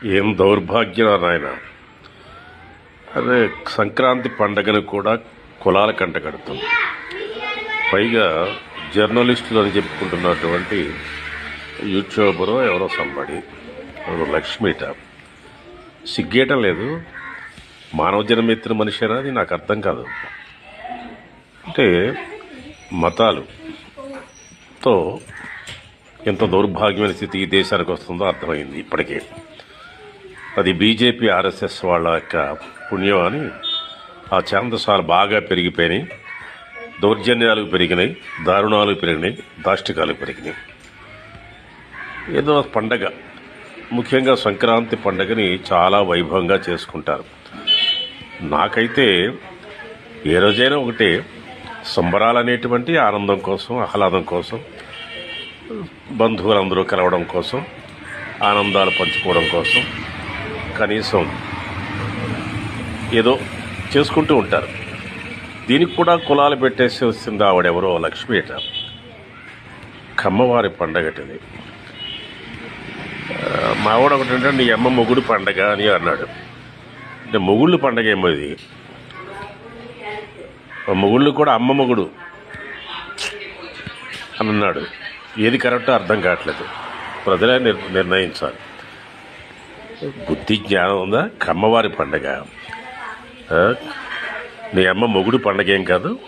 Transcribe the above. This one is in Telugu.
ఏం దౌర్భాగ్యం నాయన. అదే సంక్రాంతి పండగను కూడా కులాల కంట కడుతుంది. పైగా జర్నలిస్టులు అని చెప్పుకుంటున్నటువంటి యూట్యూబరు ఎవరో సంబడి లక్ష్మీట సిగ్గేయటం లేదు. మానవ జన్మెత్తిన మనిషినా అది నాకు అర్థం కాదు. అంటే మతాలుతో ఎంత దౌర్భాగ్యమైన స్థితి ఈ దేశానికి వస్తుందో అర్థమైంది ఇప్పటికే. అది బీజేపీ ఆర్ఎస్ఎస్ వాళ్ళ యొక్క పుణ్యం అని ఆ ఛాందసాలు బాగా పెరిగిపోయినాయి, దౌర్జన్యాలు పెరిగినాయి, దారుణాలు పెరిగినాయి, దాష్టికాలు పెరిగినాయి. ఏదో పండగ, ముఖ్యంగా సంక్రాంతి పండగని చాలా వైభవంగా చేసుకుంటారు. నాకైతే ఏ రోజైనా ఒకటే, సంబరాలు అనేటువంటి ఆనందం కోసం, ఆహ్లాదం కోసం, బంధువులందరూ కలవడం కోసం, ఆనందాలు పంచుకోవడం కోసం కనీసం ఏదో చేసుకుంటూ ఉంటారు. దీనికి కూడా కులాలు పెట్టేసి వస్తుంది. ఆవిడెవరో లక్ష్మీట కమ్మవారి పండగటిది. మావాడు ఒకటి అంటే నీ అమ్మ మొగుడు పండగ అని అన్నాడు. అంటే మొగుళ్ళు పండగ ఏమో ఇది. మొగుళ్ళు కూడా అమ్మ మొగుడు అని అన్నాడు. ఏది కరెక్టో అర్థం కావట్లేదు. ప్రజలే నిర్ణయించాలి. బుద్ధి జ్ఞానం ఉందా? కమ్మవారి పండగ నీ అమ్మ మొగుడు పండగ ఏం కాదు.